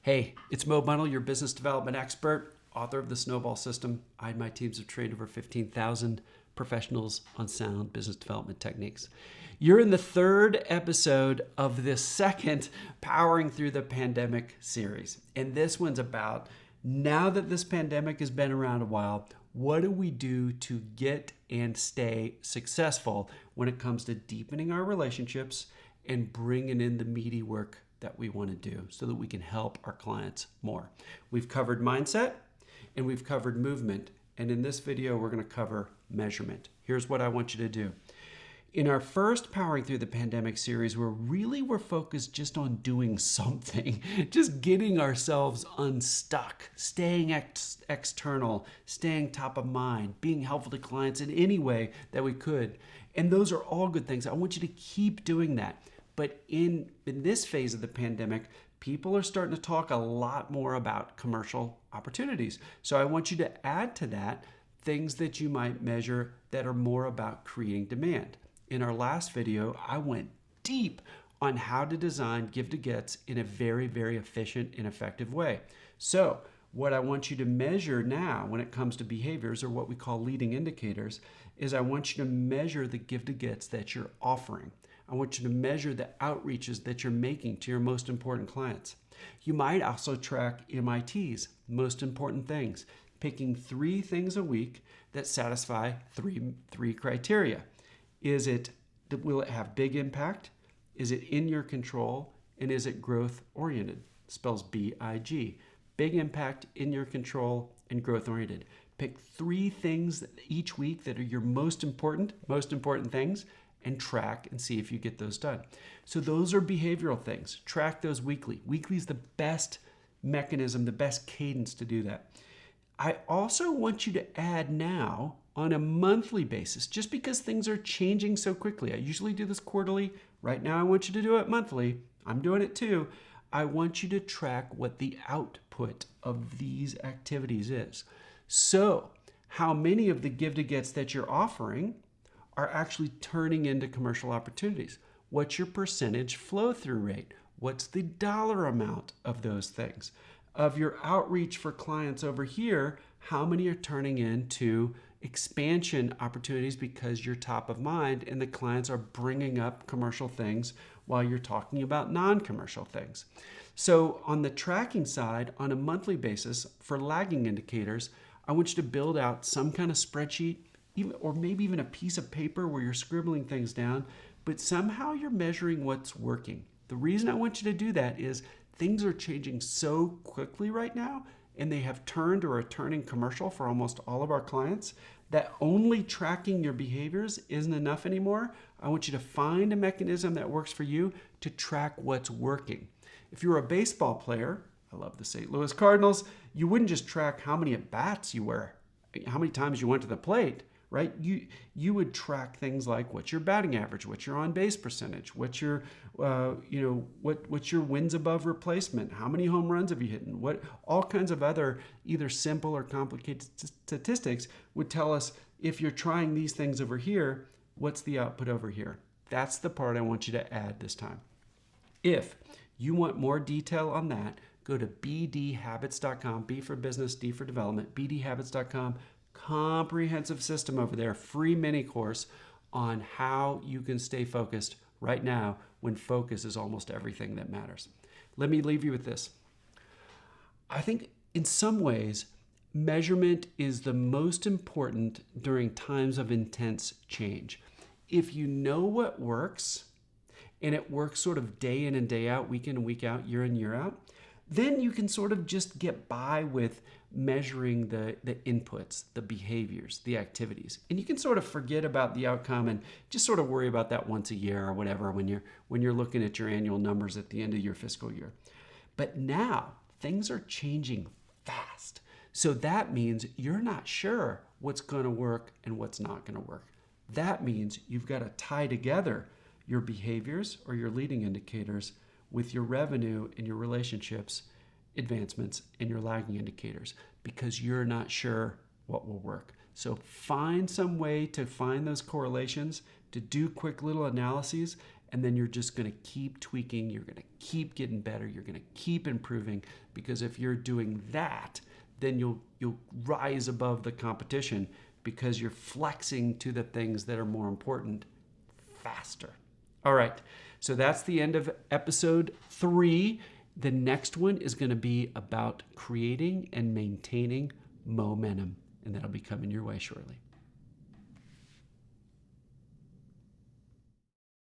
Hey, it's Mo Bunnell, your business development expert, author of The Snowball System. I and my teams have trained over 15,000 professionals on sound business development techniques. You're in the third episode of this second Powering Through the Pandemic series. And this one's about, now that this pandemic has been around a while, what do we do to get and stay successful when it comes to deepening our relationships and bringing in the meaty work that we want to do so that we can help our clients more. We've covered mindset and we've covered movement. And in this video, we're going to cover measurement. Here's what I want you to do. In our first Powering Through the Pandemic series, we're focused just on doing something, just getting ourselves unstuck, staying external, staying top of mind, being helpful to clients in any way that we could. And those are all good things. I want you to keep doing that. But in this phase of the pandemic, people are starting to talk a lot more about commercial opportunities. So I want you to add to that things that you might measure that are more about creating demand. In our last video, I went deep on how to design give-to-gets in a very, very efficient and effective way. So what I want you to measure now when it comes to behaviors, or what we call leading indicators, is I want you to measure the give-to-gets that you're offering. I want you to measure the outreaches that you're making to your most important clients. You might also track MIT's most important things, picking 3 things a week that satisfy three criteria. Will it have big impact? Is it in your control? And is it growth oriented? Spells BIG. Big impact, in your control, and growth oriented. Pick 3 things each week that are your most important things, and track and see if you get those done. So those are behavioral things. Track those weekly. Weekly is the best mechanism, the best cadence to do that. I also want you to add now on a monthly basis, just because things are changing so quickly. I usually do this quarterly. Right now I want you to do it monthly. I'm doing it too. I want you to track what the output of these activities is. So how many of the give-to-gets that you're offering are actually turning into commercial opportunities? What's your percentage flow-through rate? What's the dollar amount of those things? Of your outreach for clients over here, how many are turning into expansion opportunities because you're top of mind and the clients are bringing up commercial things while you're talking about non-commercial things? So on the tracking side, on a monthly basis for lagging indicators, I want you to build out some kind of spreadsheet, or maybe even a piece of paper where you're scribbling things down, but somehow you're measuring what's working. The reason I want you to do that is things are changing so quickly right now, and they have turned or are turning commercial for almost all of our clients, that only tracking your behaviors isn't enough anymore. I want you to find a mechanism that works for you to track what's working. If you're a baseball player, I love the St. Louis Cardinals, you wouldn't just track how many at-bats you were, how many times you went to the plate, right? You would track things like what's your batting average, what's your on-base percentage, what's your what's your wins above replacement, how many home runs have you hit, and what all kinds of other either simple or complicated statistics would tell us if you're trying these things over here, what's the output over here? That's the part I want you to add this time. If you want more detail on that, go to bdhabits.com, B for business, D for development, bdhabits.com. Comprehensive system over there, free mini course on how you can stay focused right now when focus is almost everything that matters. Let me leave you with this. I think in some ways, measurement is the most important during times of intense change. If you know what works, and it works sort of day in and day out, week in and week out, year in, year out, then you can sort of just get by with measuring the inputs, the behaviors, the activities. And you can sort of forget about the outcome and just sort of worry about that once a year or whatever when you're looking at your annual numbers at the end of your fiscal year. But now things are changing fast. So that means you're not sure what's going to work and what's not going to work. That means you've got to tie together your behaviors or your leading indicators with your revenue and your relationships, advancements, and your lagging indicators, because you're not sure what will work. So find some way to find those correlations, to do quick little analyses, And then you're just going to keep tweaking. You're going to keep getting better. You're going to keep improving, because if you're doing that, then you'll rise above the competition, because you're flexing to the things that are more important faster. All right. So that's the end of episode 3. The next one is going to be about creating and maintaining momentum, and that'll be coming your way shortly.